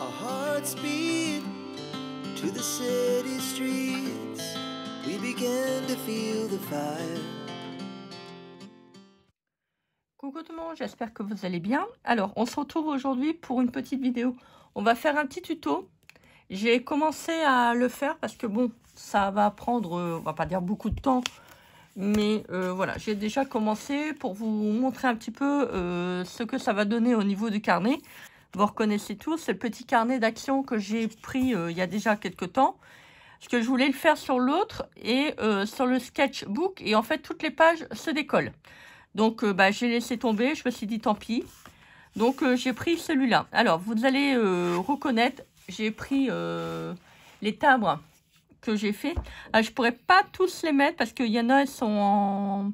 Our hearts beat to the city streets. We began to feel the fire. Coucou tout le monde, j'espère que vous allez bien. Alors, on se retrouve aujourd'hui pour une petite vidéo. On va faire un petit tuto. J'ai commencé à le faire parce que bon, ça va prendre, on va pas dire beaucoup de temps. Mais voilà, j'ai déjà commencé pour vous montrer un petit peu ce que ça va donner au niveau du carnet. Vous reconnaissez tous, c'est le petit carnet d'action que j'ai pris il y a déjà quelques temps. Parce que je voulais le faire sur l'autre et sur le sketchbook. Et en fait, toutes les pages se décollent. Donc, j'ai laissé tomber. Je me suis dit, tant pis. Donc, j'ai pris celui-là. Alors, vous allez reconnaître, j'ai pris les timbres que j'ai fait. Alors, je pourrais pas tous les mettre parce qu'il y en a, ils sont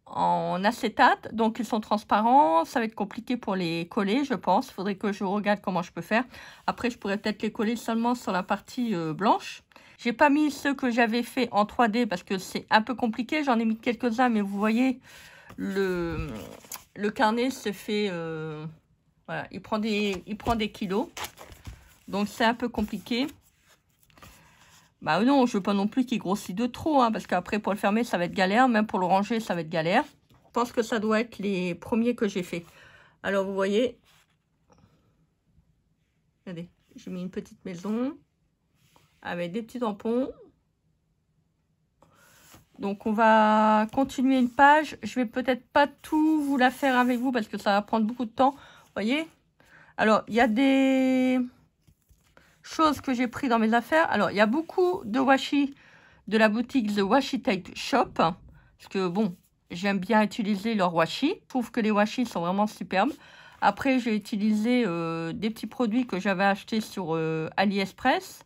en acétate. Donc, ils sont transparents. Ça va être compliqué pour les coller, je pense. Il faudrait que je regarde comment je peux faire. Après, je pourrais peut-être les coller seulement sur la partie blanche. J'ai pas mis ceux que j'avais fait en 3D parce que c'est un peu compliqué. J'en ai mis quelques-uns, mais vous voyez... Le carnet se fait voilà, il prend des kilos, donc c'est un peu compliqué. Bah non, je veux pas non plus qu'il grossit de trop, hein, parce qu'après pour le fermer ça va être galère, même pour le ranger ça va être galère. Je pense que ça doit être les premiers que j'ai fait. Alors vous voyez, regardez, j'ai mis une petite maison avec des petits tampons. Donc, on va continuer une page. Je vais peut-être pas tout vous la faire avec vous parce que ça va prendre beaucoup de temps. Vous voyez? Alors, il y a des choses que j'ai pris dans mes affaires. Alors, il y a beaucoup de washi de la boutique The Washi Tape Shop. Parce que, bon, j'aime bien utiliser leur washi. Je trouve que les washi sont vraiment superbes. Après, j'ai utilisé des petits produits que j'avais achetés sur AliExpress.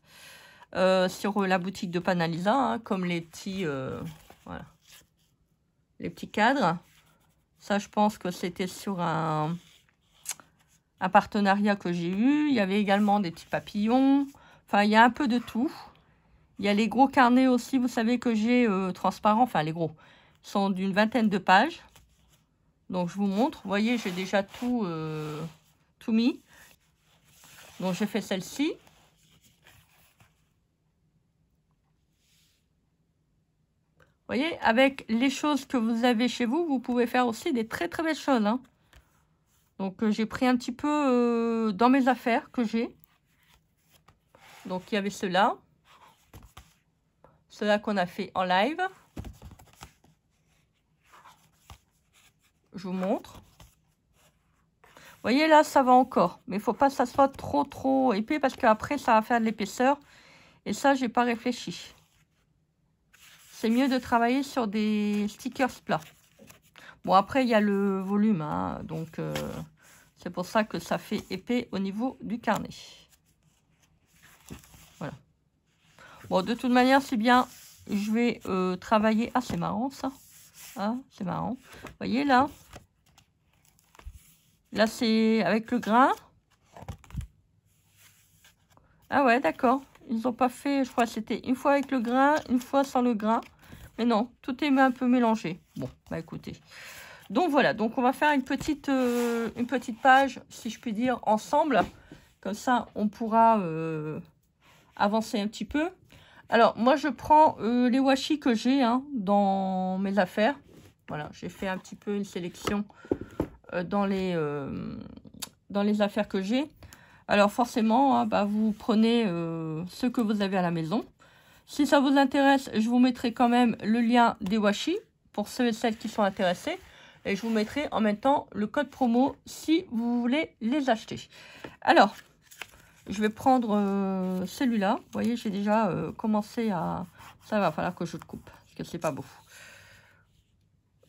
Sur la boutique de Panalisa, hein, comme les petits, voilà, les petits cadres. Ça, je pense que c'était sur un partenariat que j'ai eu. Il y avait également des petits papillons. Enfin, il y a un peu de tout. Il y a les gros carnets aussi, vous savez, que j'ai transparents. Enfin, les gros. Ils sont d'une vingtaine de pages. Donc, je vous montre. Vous voyez, j'ai déjà tout mis. Donc, j'ai fait celle-ci. Vous voyez, avec les choses que vous avez chez vous, vous pouvez faire aussi des très très belles choses. Hein. Donc, j'ai pris un petit peu dans mes affaires que j'ai. Donc, il y avait ceux-là. Ceux-là qu'on a fait en live. Je vous montre. Vous voyez, là, ça va encore. Mais il ne faut pas que ça soit trop épais parce qu'après, ça va faire de l'épaisseur. Et ça, je n'ai pas réfléchi. C'est mieux de travailler sur des stickers plats. Bon, après, il y a le volume, hein, donc c'est pour ça que ça fait épais au niveau du carnet. Voilà. Bon, de toute manière, c'est bien. Je vais travailler... Ah, c'est marrant, ça. Ah, c'est marrant. Vous voyez, là. Là, c'est avec le grain. Ah ouais, d'accord. Ils n'ont pas fait, je crois que c'était une fois avec le grain, une fois sans le grain. Mais non, tout est un peu mélangé. Bon, bah écoutez. Donc voilà, donc on va faire une petite page, si je puis dire, ensemble. Comme ça, on pourra avancer un petit peu. Alors, moi, je prends les washi que j'ai hein, dans mes affaires. Voilà, j'ai fait un petit peu une sélection dans les affaires que j'ai. Alors forcément, hein, vous prenez ce que vous avez à la maison. Si ça vous intéresse, je vous mettrai quand même le lien des washi pour ceux et celles qui sont intéressés. Et je vous mettrai en même temps le code promo si vous voulez les acheter. Alors, je vais prendre celui-là. Vous voyez, j'ai déjà commencé à... Ça va falloir que je le coupe parce que c'est pas beau.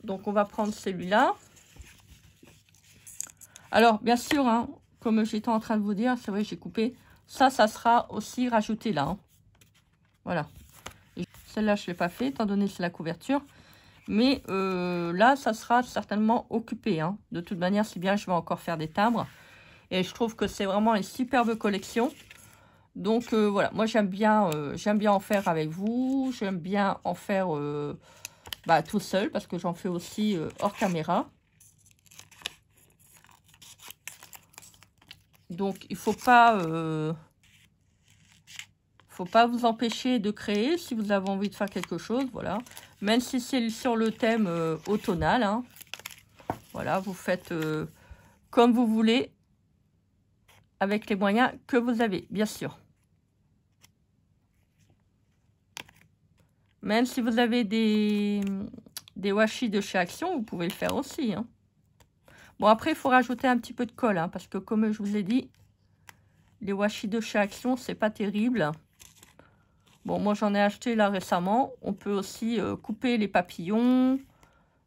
Donc, on va prendre celui-là. Alors, bien sûr, hein, comme j'étais en train de vous dire, c'est vrai, j'ai coupé. Ça sera aussi rajouté là. Hein. Voilà. Celle-là, je ne l'ai pas fait, étant donné que c'est la couverture. Mais là, ça sera certainement occupé. Hein. De toute manière, c'est bien, je vais encore faire des timbres. Et je trouve que c'est vraiment une superbe collection. Donc, voilà. Moi, j'aime bien en faire avec vous. J'aime bien en faire tout seul, parce que j'en fais aussi hors caméra. Donc, il faut pas vous empêcher de créer si vous avez envie de faire quelque chose. Voilà. Même si c'est sur le thème automnal. Hein. Voilà, vous faites comme vous voulez. Avec les moyens que vous avez, bien sûr. Même si vous avez des washi de chez Action, vous pouvez le faire aussi. Hein. Bon, après, il faut rajouter un petit peu de colle. Hein, parce que comme je vous ai dit, les washi de chez Action, c'est pas terrible. Bon, moi, j'en ai acheté là récemment. On peut aussi couper les papillons.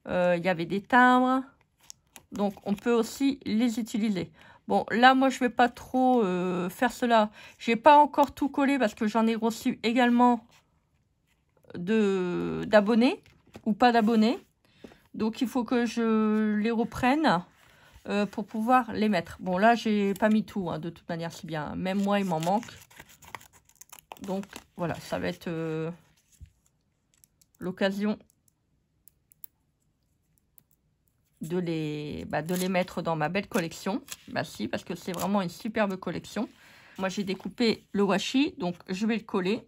Il y avait des timbres. Donc, on peut aussi les utiliser. Bon, là, moi, je vais pas trop faire cela. J'ai pas encore tout collé parce que j'en ai reçu également d'abonnés ou pas d'abonnés. Donc, il faut que je les reprenne pour pouvoir les mettre. Bon, là, j'ai pas mis tout, hein, de toute manière, si bien. Même moi, il m'en manque. Donc, voilà, ça va être l'occasion de les mettre dans ma belle collection. Bah si, parce que c'est vraiment une superbe collection. Moi, j'ai découpé le washi, donc je vais le coller.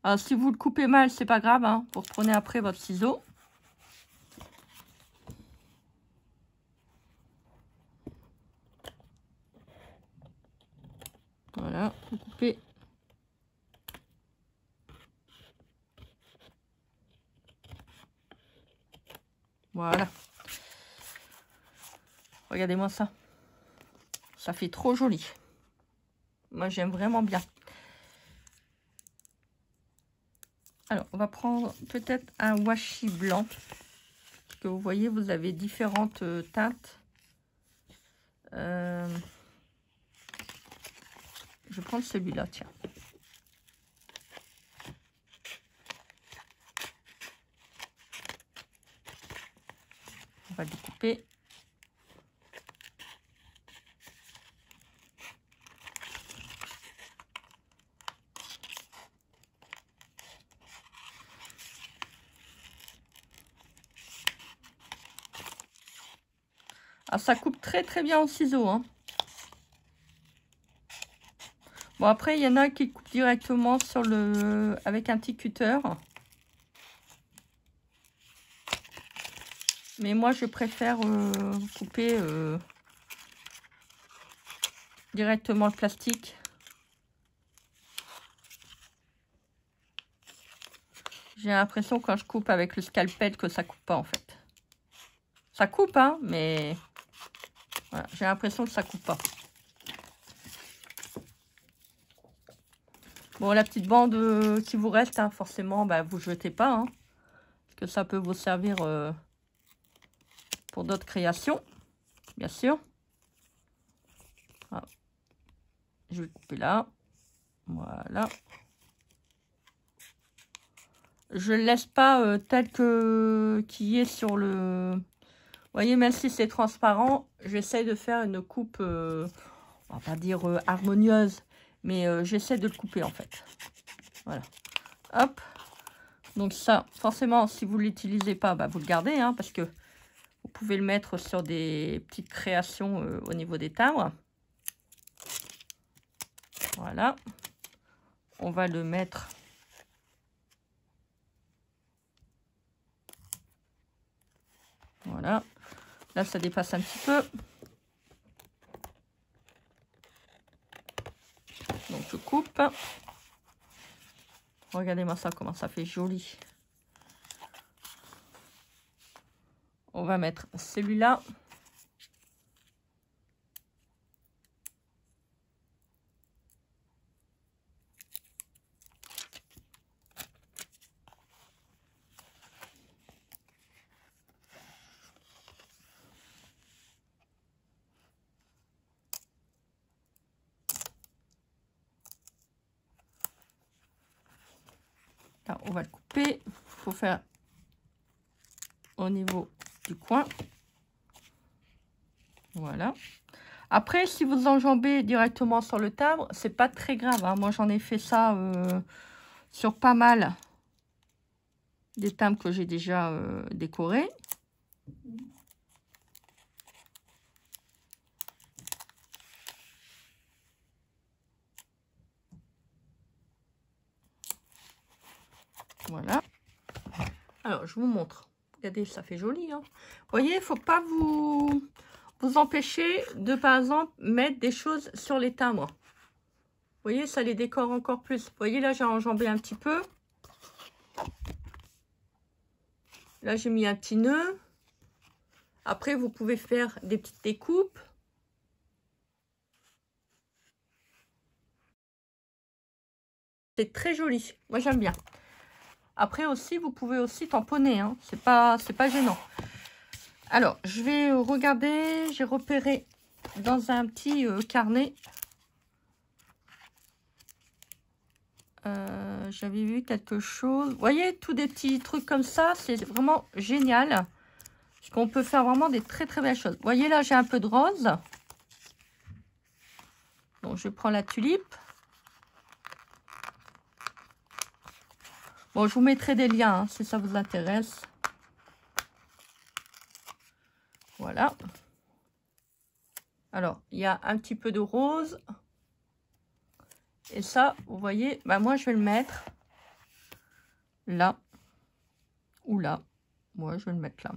Alors, si vous le coupez mal, c'est pas grave, hein. Vous reprenez après votre ciseau. Voilà, vous coupez. Voilà. Regardez-moi ça. Ça fait trop joli. Moi, j'aime vraiment bien. Alors, on va prendre peut-être un washi blanc. Parce que vous voyez, vous avez différentes teintes. Je vais prendre celui-là, tiens. On va découper. Ah, ça coupe très très bien au ciseau, hein. Bon, après, il y en a qui coupent directement sur avec un petit cutter. Mais moi, je préfère couper directement le plastique. J'ai l'impression quand je coupe avec le scalpel que ça coupe pas, en fait. Ça coupe, hein, mais voilà, j'ai l'impression que ça coupe pas. Bon, la petite bande qui vous reste, hein, forcément, bah, vous jetez pas, hein, parce que ça peut vous servir pour d'autres créations, bien sûr. Voilà. Je vais couper là. Voilà. Je ne laisse pas tel que qui est sur le... Vous voyez, même si c'est transparent, j'essaie de faire une coupe, on va pas dire harmonieuse, mais j'essaie de le couper en fait. Voilà. Hop. Donc ça, forcément, si vous ne l'utilisez pas, bah, vous le gardez, hein, parce que vous pouvez le mettre sur des petites créations au niveau des timbres. Voilà. On va le mettre... Voilà. Là, ça dépasse un petit peu. Donc, je coupe. Regardez-moi ça, comment ça fait joli. On va mettre celui-là. Là, on va le couper. Il faut faire au niveau du coin. Voilà. Après, si vous enjambez directement sur le timbre, c'est pas très grave, hein. Moi, j'en ai fait ça sur pas mal des timbres que j'ai déjà décorés. Voilà. Alors, je vous montre. Regardez, ça fait joli. Hein. Vous voyez, il ne faut pas vous empêcher de, par exemple, mettre des choses sur les timbres. Vous voyez, ça les décore encore plus. Vous voyez, là, j'ai enjambé un petit peu. Là, j'ai mis un petit nœud. Après, vous pouvez faire des petites découpes. C'est très joli. Moi, j'aime bien. Après aussi, vous pouvez aussi tamponner. Hein. C'est pas gênant. Alors, je vais regarder. J'ai repéré dans un petit carnet. J'avais vu quelque chose. Vous voyez, tous des petits trucs comme ça. C'est vraiment génial. Parce qu'on peut faire vraiment des très très belles choses. Vous voyez, là, j'ai un peu de rose. Donc, je prends la tulipe. Bon, je vous mettrai des liens hein, si ça vous intéresse. Voilà. Alors, il y a un petit peu de rose. Et ça, vous voyez, bah moi, je vais le mettre là ou là. Moi, je vais le mettre là.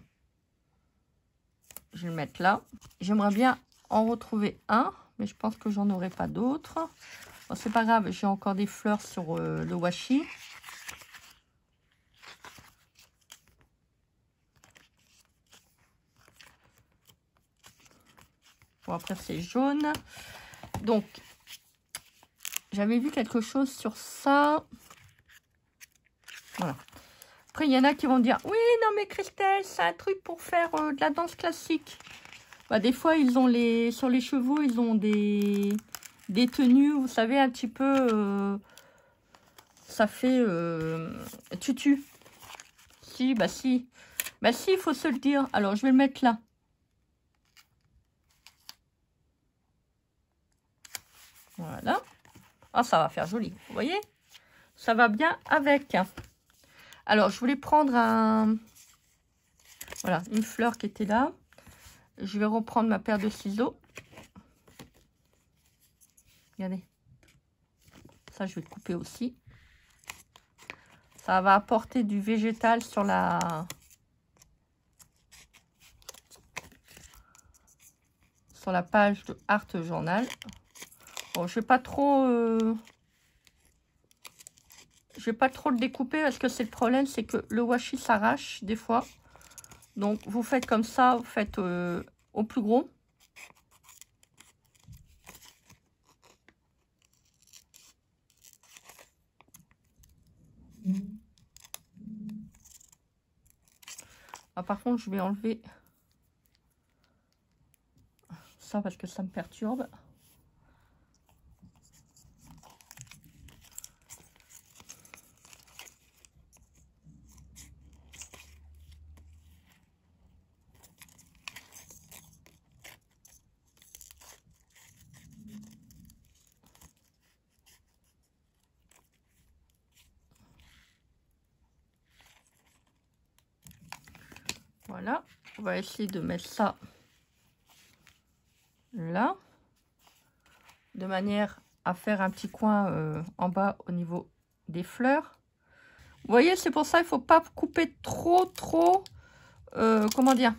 Je vais le mettre là. J'aimerais bien en retrouver un, mais je pense que j'en aurai pas d'autres. Bon, c'est pas grave, j'ai encore des fleurs sur le washi. Bon, après, c'est jaune. Donc, j'avais vu quelque chose sur ça. Voilà. Après, il y en a qui vont dire, oui, non, mais Christelle, c'est un truc pour faire de la danse classique. Bah, des fois, ils ont sur les chevaux, ils ont des tenues, vous savez, un petit peu, ça fait tutu. Si, bah si. Bah si, il faut se le dire. Alors, je vais le mettre là. Voilà. Ah, ça va faire joli, vous voyez? Ça va bien avec. Alors, je voulais prendre voilà, une fleur qui était là. Je vais reprendre ma paire de ciseaux. Regardez. Ça, je vais couper aussi. Ça va apporter du végétal sur la page de Art Journal. Bon, je vais pas trop le découper parce que c'est le problème, c'est que le washi s'arrache des fois. Donc, vous faites comme ça, vous faites au plus gros. Ah, par contre, je vais enlever ça parce que ça me perturbe. Voilà, on va essayer de mettre ça là, de manière à faire un petit coin en bas au niveau des fleurs. Vous voyez, c'est pour ça il ne faut pas couper trop, comment dire,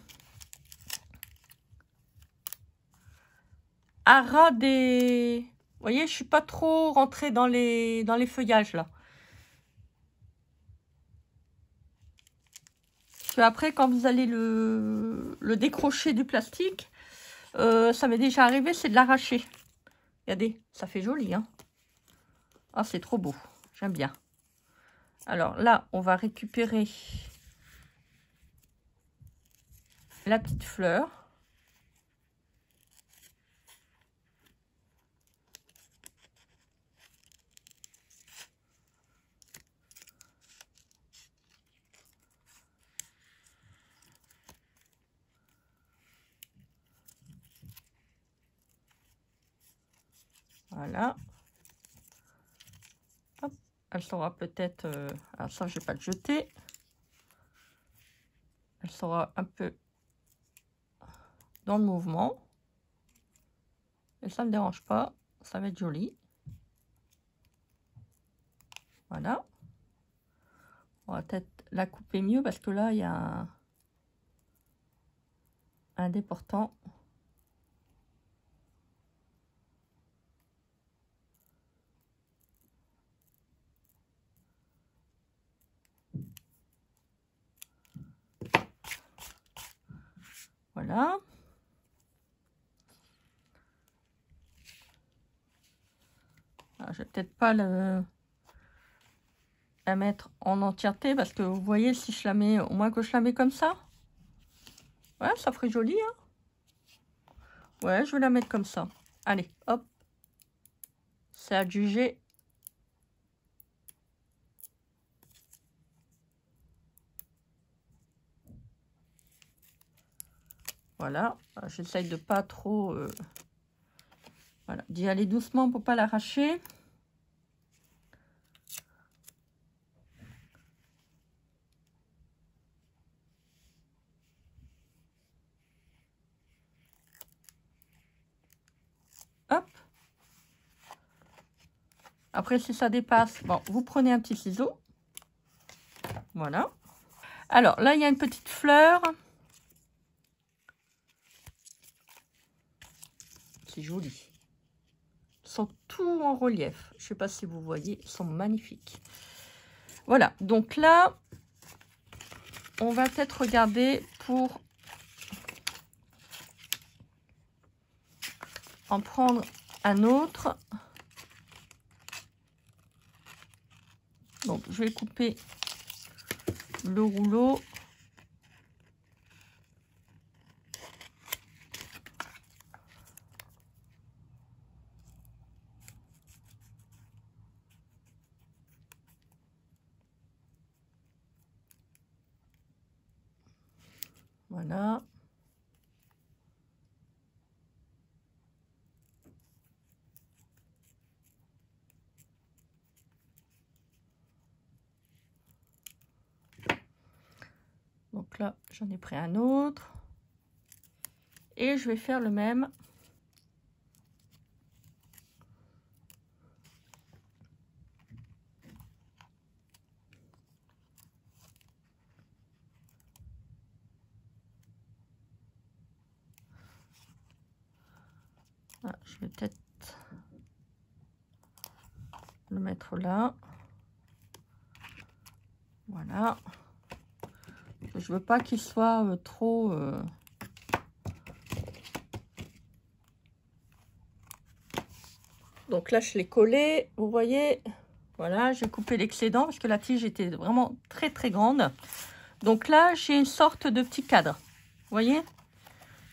à ras des... Vous voyez, je suis pas trop rentrée dans les feuillages là. Parce que après, quand vous allez le décrocher du plastique, ça m'est déjà arrivé, c'est de l'arracher. Regardez, ça fait joli, hein. Ah, c'est trop beau. J'aime bien. Alors là, on va récupérer la petite fleur. Voilà. Hop. Elle sera peut-être... alors ça, je ne vais pas le jeter. Elle sera un peu dans le mouvement. Et ça ne me dérange pas. Ça va être joli. Voilà. On va peut-être la couper mieux parce que là, il y a un déportant. Voilà. Alors, je vais peut-être pas la mettre en entièreté parce que vous voyez, si je la mets, au moins que je la mets comme ça. Ouais, ça ferait joli, hein. Ouais, je vais la mettre comme ça. Allez, hop. C'est à juger. Voilà. J'essaye de pas trop... voilà, d'y aller doucement pour pas l'arracher. Hop. Après, si ça dépasse, bon, vous prenez un petit ciseau. Voilà. Alors, là, il y a une petite fleur. C'est joli. Ils sont tout en relief. Je ne sais pas si vous voyez, ils sont magnifiques. Voilà. Donc là, on va peut-être regarder pour en prendre un autre. Donc, je vais couper le rouleau. Voilà. Donc là, j'en ai pris un autre. Et je vais faire le même. Ah, je vais peut-être le mettre là. Voilà. Je veux pas qu'il soit trop... Donc là, je l'ai collé. Vous voyez, voilà, j'ai coupé l'excédent parce que la tige était vraiment très, très grande. Donc là, j'ai une sorte de petit cadre. Vous voyez,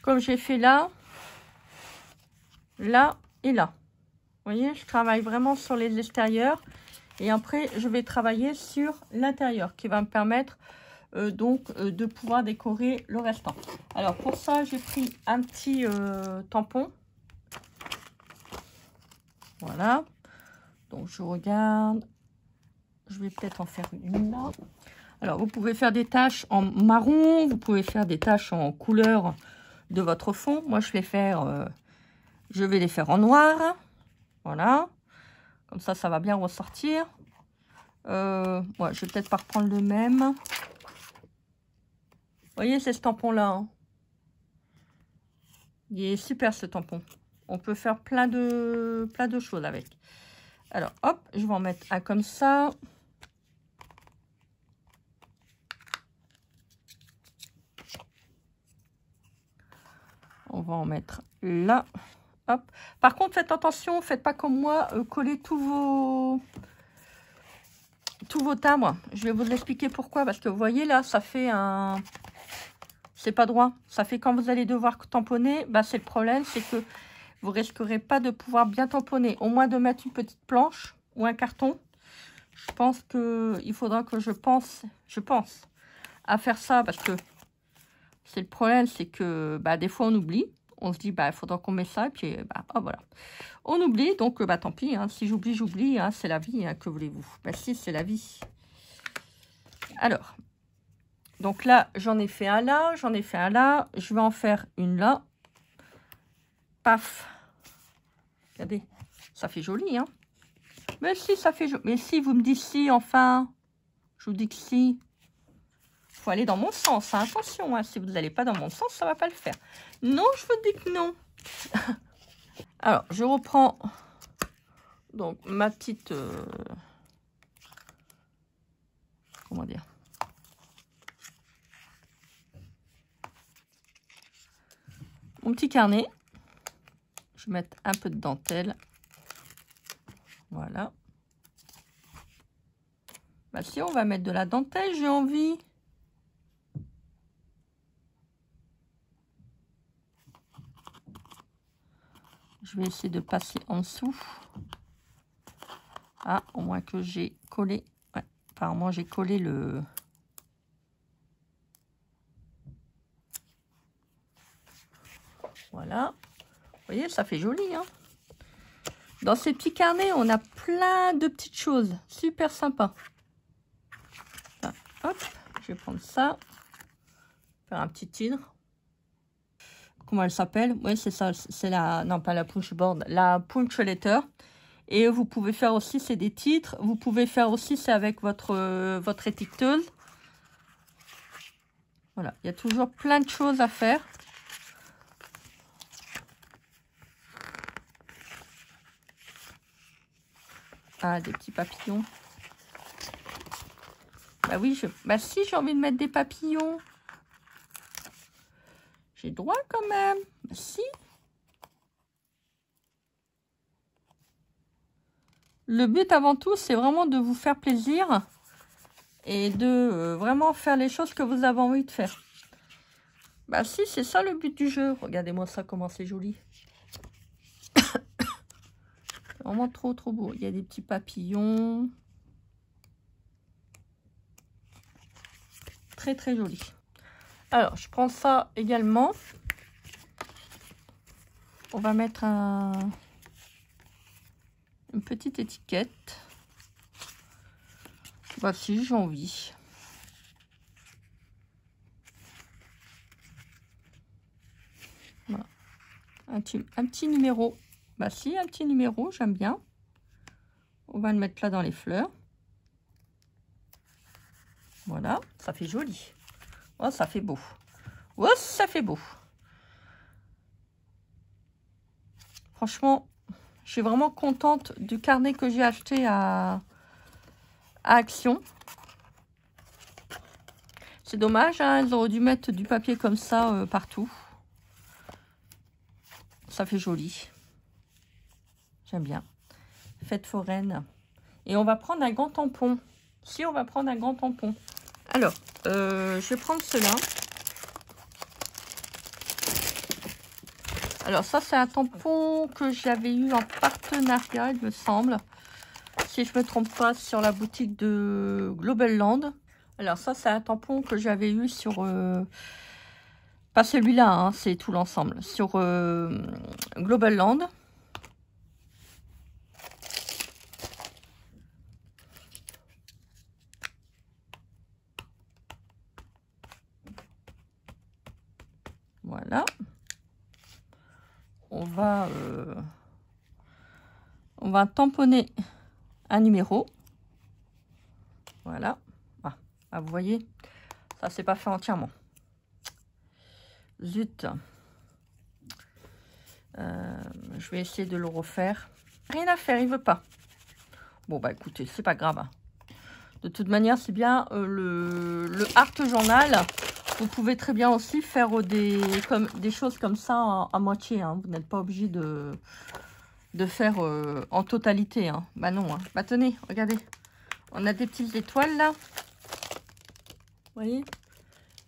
comme j'ai fait là, là et là. Vous voyez, je travaille vraiment sur les extérieurs. Et après, je vais travailler sur l'intérieur qui va me permettre de pouvoir décorer le restant. Alors, pour ça, j'ai pris un petit tampon. Voilà. Donc, je regarde. Je vais peut-être en faire une là. Alors, vous pouvez faire des taches en marron. Vous pouvez faire des taches en couleur de votre fond. Moi, je vais les faire en noir. Voilà. Comme ça, ça va bien ressortir. Ouais, je vais peut-être pas reprendre le même. Vous voyez, c'est ce tampon-là. Hein. Il est super, ce tampon. On peut faire plein de choses avec. Alors, hop, je vais en mettre un comme ça. On va en mettre là. Hop. Par contre, faites attention, faites pas comme moi, collez tous vos timbres. Je vais vous expliquer pourquoi. Parce que vous voyez là, ça fait un... C'est pas droit. Ça fait quand vous allez devoir tamponner, bah, c'est le problème, c'est que vous risquerez pas de pouvoir bien tamponner. Au moins de mettre une petite planche ou un carton. Je pense qu'il faudra que je pense à faire ça parce que c'est le problème, c'est que bah, des fois on oublie. On se dit, bah, il faudra qu'on mette ça, et puis, bah, oh, voilà. On oublie, donc, bah, tant pis, hein, si j'oublie, j'oublie, hein, c'est la vie, hein, que voulez-vous? Bah, si, c'est la vie. Alors, Donc là, j'en ai fait un là, j'en ai fait un là. Je vais en faire une là. Paf. Regardez, ça fait joli, hein. Mais si, ça fait joli. Mais si, vous me dites si, enfin. Je vous dis que si. Il faut aller dans mon sens, hein. Attention, hein. Si vous n'allez pas dans mon sens, ça ne va pas le faire. Non, je vous dis que non. Alors, je reprends donc ma petite... comment dire? Mon petit carnet. Je vais mettre un peu de dentelle. Voilà. Bah si, on va mettre de la dentelle, j'ai envie. Je vais essayer de passer en dessous. Ah, au moins que j'ai collé. Ouais, apparemment, j'ai collé le... Voilà. Vous voyez, ça fait joli, hein. Dans ces petits carnets, on a plein de petites choses. Super sympa. Là, hop, je vais prendre ça. Faire un petit tigre. Comment elle s'appelle? Oui, c'est ça. C'est la... Non, pas la punchboard. La punch letter. Et vous pouvez faire aussi, c'est des titres. Vous pouvez faire aussi, c'est avec votre étiqueteuse. Voilà. Il y a toujours plein de choses à faire. Ah, des petits papillons. Bah oui, bah si, j'ai envie de mettre des papillons. J'ai droit quand même. Bah si. Le but avant tout, c'est vraiment de vous faire plaisir. Et de vraiment faire les choses que vous avez envie de faire. Bah si, c'est ça le but du jeu. Regardez-moi ça, comment c'est joli. Vraiment trop trop beau. Il y a des petits papillons. Très très joli. Alors, je prends ça également. On va mettre une petite étiquette. Voici, j'ai envie. Voilà. Un petit numéro. Bah si, un petit numéro, j'aime bien. On va le mettre là dans les fleurs. Voilà, ça fait joli. Oh, ça fait beau. Oh, ça fait beau. Franchement, je suis vraiment contente du carnet que j'ai acheté à Action. C'est dommage, hein, elles auraient dû mettre du papier comme ça partout. Ça fait joli. J'aime bien. Fête foraine. Et on va prendre un grand tampon. Si, on va prendre un grand tampon. Alors, je vais prendre cela. Alors ça, c'est un tampon que j'avais eu en partenariat, il me semble. Si je ne me trompe pas, sur la boutique de Global Land. Alors ça, c'est un tampon que j'avais eu sur... pas celui-là, hein, c'est tout l'ensemble. Sur Global Land. Voilà. On va tamponner un numéro. Voilà. Ah, vous voyez, ça c'est pas fait entièrement. Zut. Je vais essayer de le refaire. Rien à faire, il veut pas. Bon bah écoutez, c'est pas grave. De toute manière, c'est bien le art journal. Vous pouvez très bien aussi faire des choses comme ça à moitié. Hein. Vous n'êtes pas obligé de faire en totalité. Hein. Bah non. Hein. Bah tenez, regardez. On a des petites étoiles là. Vous voyez?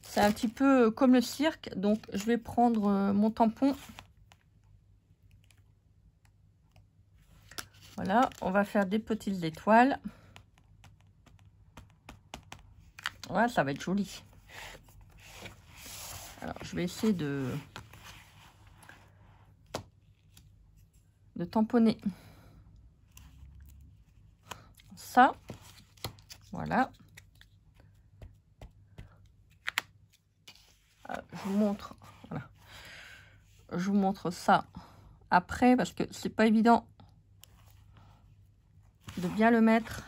C'est un petit peu comme le cirque. Donc, je vais prendre mon tampon. Voilà. On va faire des petites étoiles. Voilà, ça va être joli. Alors, je vais essayer de tamponner ça. Voilà. je vous montre, voilà. Je vous montre ça après parce que c'est pas évident de bien le mettre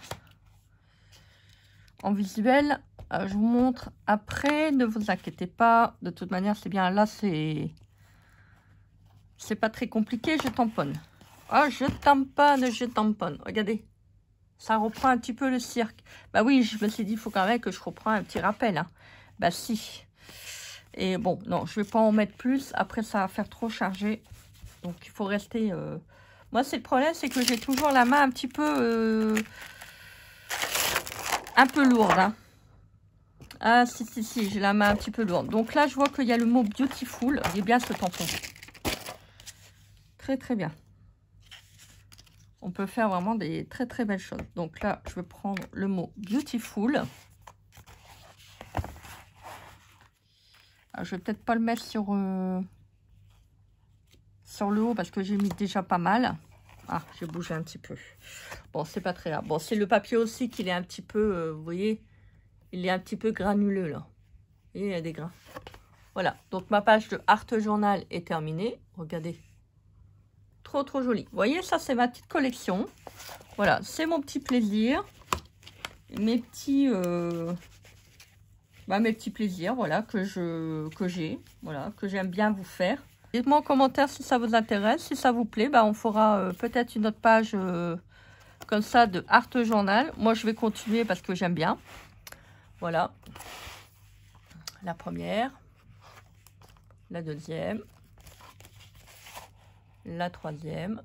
en visuel. Je vous montre après, ne vous inquiétez pas, de toute manière c'est bien là, c'est pas très compliqué. Je tamponne. Oh, je tamponne, regardez, ça reprend un petit peu le cirque. Bah oui, je me suis dit, il faut quand même que je reprenne un petit rappel, hein. Bah si. Et bon, non, je vais pas en mettre plus, après ça va faire trop chargé, donc il faut rester... Moi, c'est le problème, c'est que j'ai toujours la main un petit peu lourde, hein. Ah, si, j'ai la main un petit peu lourde. Donc là, je vois qu'il y a le mot Beautiful. Il est bien ce tampon. Très, très bien. On peut faire vraiment des très, très belles choses. Donc là, je vais prendre le mot Beautiful. Alors, je vais peut-être pas le mettre sur le haut parce que j'ai mis déjà pas mal. Ah, j'ai bougé un petit peu. Bon, c'est pas très grave. Bon, c'est le papier aussi qu'il est un petit peu, vous voyez, il est un petit peu granuleux là. Et il y a des grains. Voilà, donc ma page de Art Journal est terminée. Regardez. Trop, trop joli. Vous voyez, ça, c'est ma petite collection. Voilà, c'est mon petit plaisir. Mes petits plaisirs, voilà, que j'ai, voilà, que j'aime bien vous faire. Dites-moi en commentaire si ça vous intéresse. Si ça vous plaît, bah, on fera peut-être une autre page comme ça de Art Journal. Moi, je vais continuer parce que j'aime bien. Voilà. La première. La deuxième. La troisième.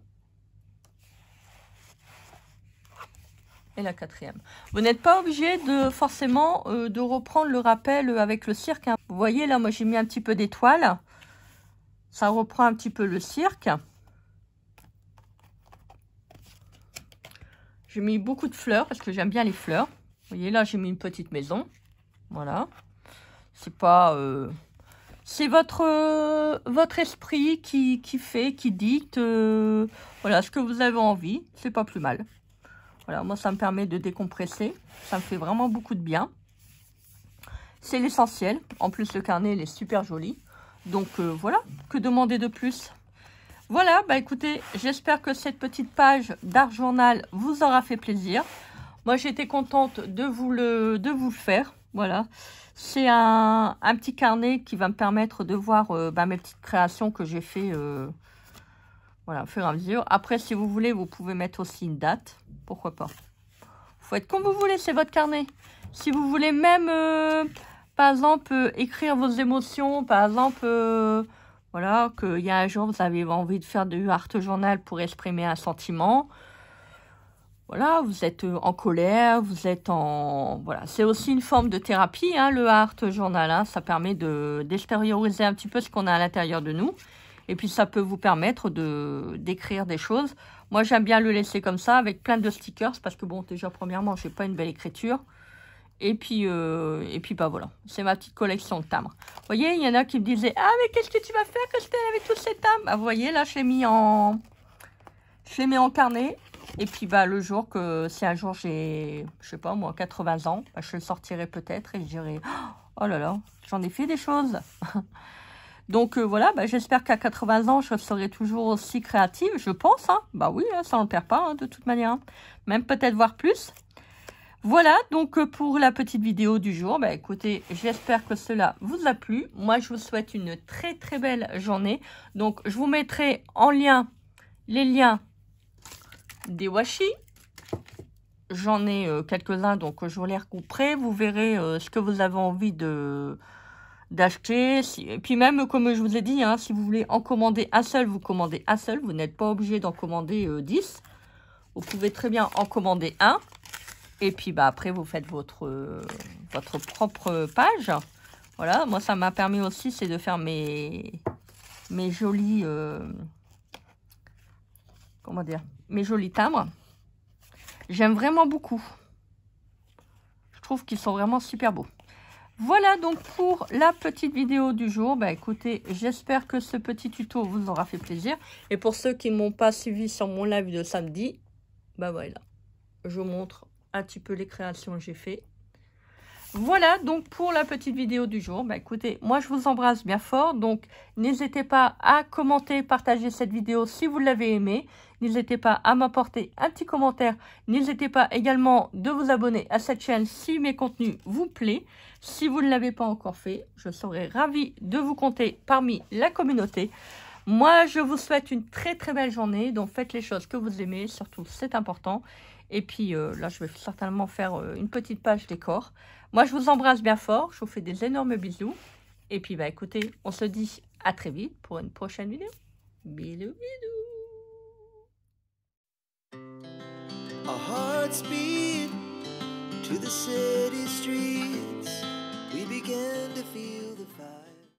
Et la quatrième. Vous n'êtes pas obligé de forcément de reprendre le rappel avec le cirque, hein. Vous voyez, là, moi, j'ai mis un petit peu d'étoiles. Ça reprend un petit peu le cirque. J'ai mis beaucoup de fleurs parce que j'aime bien les fleurs. Vous voyez, là, j'ai mis une petite maison. Voilà. C'est pas... c'est votre esprit qui fait, qui dicte. Voilà, ce que vous avez envie. C'est pas plus mal. Voilà, moi, ça me permet de décompresser. Ça me fait vraiment beaucoup de bien. C'est l'essentiel. En plus, le carnet, il est super joli. Donc, voilà. Que demander de plus? Voilà, bah écoutez, j'espère que cette petite page d'Art Journal vous aura fait plaisir. Moi, j'étais contente de vous le faire. Voilà. C'est un petit carnet qui va me permettre de voir mes petites créations que j'ai fait voilà, au fur et à mesure. Après, si vous voulez, vous pouvez mettre aussi une date. Pourquoi pas? Faut être comme vous voulez, c'est votre carnet. Si vous voulez même, par exemple, écrire vos émotions, par exemple, voilà, qu'il y a un jour, vous avez envie de faire du Art Journal pour exprimer un sentiment. Voilà, vous êtes en colère, vous êtes en... Voilà, c'est aussi une forme de thérapie, hein, le Art Journal. Hein, ça permet d'extérioriser un petit peu ce qu'on a à l'intérieur de nous. Et puis, ça peut vous permettre d'écrire des choses. Moi, j'aime bien le laisser comme ça, avec plein de stickers. Parce que, bon, déjà, premièrement, je n'ai pas une belle écriture. Et puis bah voilà, c'est ma petite collection de timbres. Vous voyez, il y en a qui me disaient « Ah, mais qu'est-ce que tu vas faire, Christelle, avec tous ces timbres ?» Bah, vous voyez, là, je les mets en carnet. Et puis, bah, le jour que, si un jour j'ai, je sais pas, moi, 80 ans, bah, je le sortirai peut-être et je dirai « Oh là là, j'en ai fait des choses !» Donc, voilà, bah, j'espère qu'à 80 ans, je serai toujours aussi créative, je pense. Hein. Bah oui, hein, ça ne perd pas, hein, de toute manière. Hein. Même peut-être voir plus. Voilà, donc pour la petite vidéo du jour, bah écoutez, j'espère que cela vous a plu. Moi, je vous souhaite une très très belle journée. Donc, je vous mettrai en lien les liens des washi. J'en ai quelques-uns, donc je vous les recouperai. Vous verrez ce que vous avez envie d'acheter. Et puis même, comme je vous ai dit, hein, si vous voulez en commander un seul, vous commandez un seul. Vous n'êtes pas obligé d'en commander 10. Vous pouvez très bien en commander un. Et puis, bah, après, vous faites votre propre page. Voilà, moi, ça m'a permis aussi, c'est de faire mes jolis... comment dire? Mes jolis timbres. J'aime vraiment beaucoup. Je trouve qu'ils sont vraiment super beaux. Voilà, donc, pour la petite vidéo du jour. Bah, écoutez, j'espère que ce petit tuto vous aura fait plaisir. Et pour ceux qui ne m'ont pas suivi sur mon live de samedi, bah, voilà. Je vous montre un petit peu les créations que j'ai fait. Voilà donc pour la petite vidéo du jour. Bah écoutez, moi je vous embrasse bien fort. Donc n'hésitez pas à commenter, partager cette vidéo si vous l'avez aimée. N'hésitez pas à m'apporter un petit commentaire. N'hésitez pas également de vous abonner à cette chaîne si mes contenus vous plaisent. Si vous ne l'avez pas encore fait, je serai ravie de vous compter parmi la communauté. Moi, je vous souhaite une très très belle journée. Donc faites les choses que vous aimez, surtout c'est important. Et puis là, je vais certainement faire une petite page décor. Moi, je vous embrasse bien fort. Je vous fais des énormes bisous. Et puis, bah écoutez, on se dit à très vite pour une prochaine vidéo. Bisous, bisous. Our hearts beat to the city streets. We began to feel the fire.